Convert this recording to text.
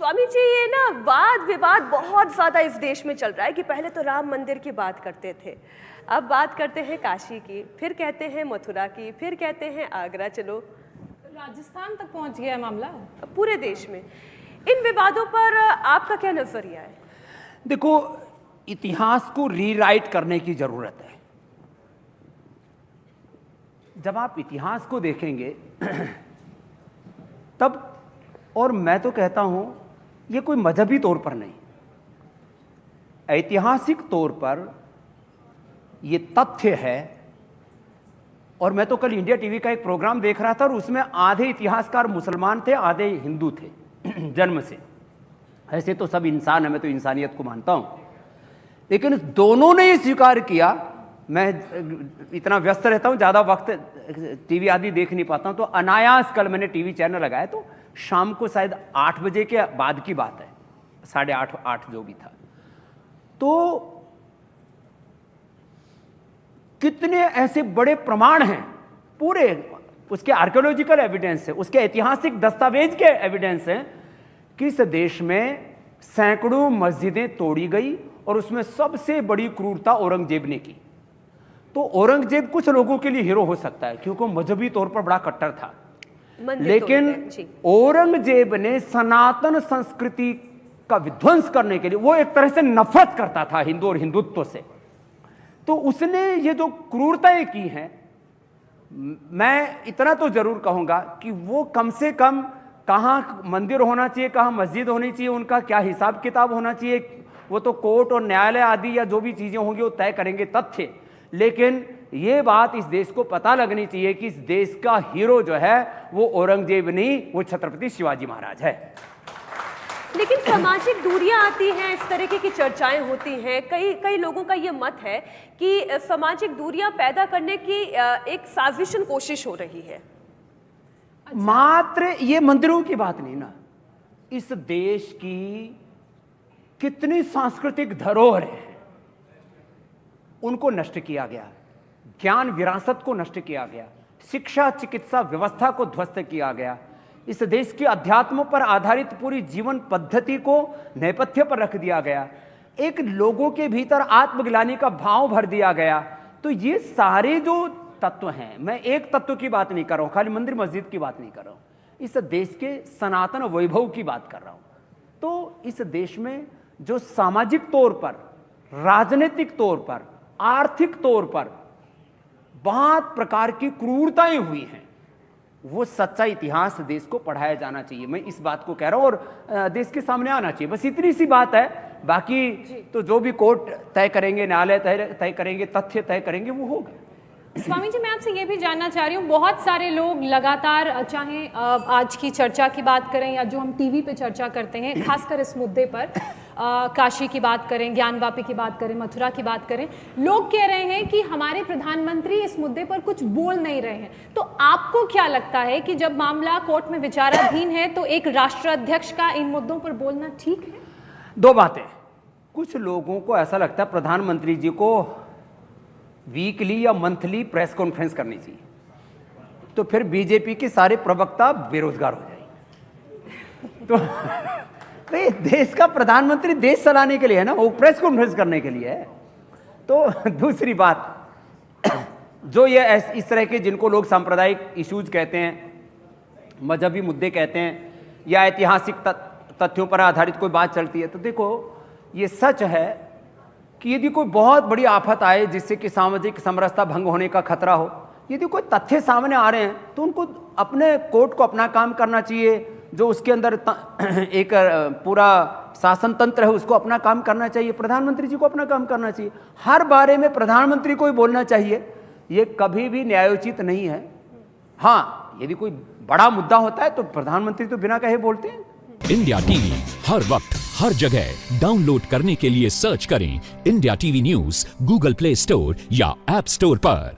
स्वामी जी, ये ना वाद विवाद बहुत ज़्यादा इस देश में चल रहा है कि पहले तो राम मंदिर की बात करते थे, अब बात करते हैं काशी की, फिर कहते हैं मथुरा की, फिर कहते हैं आगरा चलो, राजस्थान तक पहुंच गया है मामला पूरे देश में। इन विवादों पर आपका क्या नजरिया है? देखो, इतिहास को रीराइट करने की जरूरत है। जब आप इतिहास को देखेंगे तब, और मैं तो कहता हूं ये कोई मजहबी तौर पर नहीं, ऐतिहासिक तौर पर ये तथ्य है। और मैं तो कल इंडिया टीवी का एक प्रोग्राम देख रहा था और उसमें आधे इतिहासकार मुसलमान थे, आधे हिंदू थे जन्म से। ऐसे तो सब इंसान है, मैं तो इंसानियत को मानता हूं, लेकिन दोनों ने ये स्वीकार किया। मैं इतना व्यस्त रहता हूं, ज्यादा वक्त टीवी आदि देख नहीं पाता हूं, तो अनायास कल मैंने टीवी चैनल लगाया, तो शाम को शायद 8 बजे के बाद की बात है, 8:30 8 जो भी था, तो कितने ऐसे बड़े प्रमाण हैं, पूरे उसके आर्कियोलॉजिकल एविडेंस है, उसके ऐतिहासिक दस्तावेज के एविडेंस हैं कि इस देश में सैकड़ों मस्जिदें तोड़ी गई और उसमें सबसे बड़ी क्रूरता औरंगजेब ने की। तो औरंगजेब कुछ लोगों के लिए हीरो हो सकता है क्योंकि वो मजहबी तौर पर बड़ा कट्टर था, लेकिन औरंगजेब ने सनातन संस्कृति का विध्वंस करने के लिए, वो एक तरह से नफरत करता था हिंदू और हिंदुत्व से, तो उसने ये जो क्रूरताएं की हैं, मैं इतना तो जरूर कहूंगा कि वो कम से कम कहां मंदिर होना चाहिए, कहां मस्जिद होनी चाहिए, उनका क्या हिसाब किताब होना चाहिए, वो तो कोर्ट और न्यायालय आदि या जो भी चीजें होंगी वो तय करेंगे तथ्य। लेकिन ये बात इस देश को पता लगनी चाहिए कि इस देश का हीरो जो है वो औरंगजेब नहीं, वो छत्रपति शिवाजी महाराज है। लेकिन सामाजिक दूरियां आती हैं, इस तरीके की चर्चाएं होती हैं, कई लोगों का ये मत है कि सामाजिक दूरियां पैदा करने की एक साजिशन कोशिश हो रही है। मात्र ये मंदिरों की बात नहीं ना, इस देश की कितनी सांस्कृतिक धरोहर है उनको नष्ट किया गया, ज्ञान विरासत को नष्ट किया गया, शिक्षा चिकित्सा व्यवस्था को ध्वस्त किया गया, इस देश की अध्यात्म पर आधारित पूरी जीवन पद्धति को नेपथ्य पर रख दिया गया, एक लोगों के भीतर आत्मग्लानि का भाव भर दिया गया। तो ये सारे जो तत्व हैं, मैं एक तत्व की बात नहीं कर रहा हूं, खाली मंदिर मस्जिद की बात नहीं कर रहा हूं, इस देश के सनातन वैभव की बात कर रहा हूं। तो इस देश में जो सामाजिक तौर पर, राजनीतिक तौर पर, आर्थिक तौर पर बहुत प्रकार की क्रूरताएं हुई हैं, वो सच्चा इतिहास देश को पढ़ाया जाना चाहिए। मैं इस बात को कह रहा हूं और देश के सामने आना चाहिए, बस इतनी सी बात है। बाकी तो जो भी कोर्ट तय करेंगे, न्यायालय तय करेंगे, तथ्य तय करेंगे, वो होगा। स्वामी जी, मैं आपसे ये भी जानना चाह रही हूँ, बहुत सारे लोग लगातार, चाहे आज की चर्चा की बात करें या जो हम टीवी पे चर्चा करते हैं, खासकर इस मुद्दे पर, काशी की बात करें, ज्ञानवापी की बात करें, मथुरा की बात करें, लोग कह रहे हैं कि हमारे प्रधानमंत्री इस मुद्दे पर कुछ बोल नहीं रहे हैं। तो आपको क्या लगता है कि जब मामला कोर्ट में विचाराधीन है तो एक राष्ट्राध्यक्ष का इन मुद्दों पर बोलना ठीक है? दो बातें, कुछ लोगों को ऐसा लगता है प्रधानमंत्री जी को वीकली या मंथली प्रेस कॉन्फ्रेंस करनी चाहिए, तो फिर बीजेपी के सारे प्रवक्ता बेरोजगार हो जाएंगे। तो ये देश का प्रधानमंत्री देश चलाने के लिए है ना, वो प्रेस कॉन्फ्रेंस करने के लिए है। तो दूसरी बात, जो ये इस तरह के जिनको लोग सांप्रदायिक इश्यूज कहते हैं, मजहबी मुद्दे कहते हैं, या ऐतिहासिक तथ्यों पर आधारित कोई बात चलती है, तो देखो ये सच है कि यदि कोई बहुत बड़ी आफत आए जिससे कि सामाजिक समरसता भंग होने का खतरा हो, यदि कोई तथ्य सामने आ रहे हैं तो उनको अपने कोर्ट को अपना काम करना चाहिए, जो उसके अंदर एक पूरा शासन तंत्र है उसको अपना काम करना चाहिए, प्रधानमंत्री जी को अपना काम करना चाहिए। हर बारे में प्रधानमंत्री को ही बोलना चाहिए, ये कभी भी न्यायोचित नहीं है। हाँ, यदि कोई बड़ा मुद्दा होता है तो प्रधानमंत्री तो बिना कहे बोलते हैं। इंडिया टीवी हर वक्त हर जगह डाउनलोड करने के लिए सर्च करें India TV news Google play store या ऐप स्टोर पर।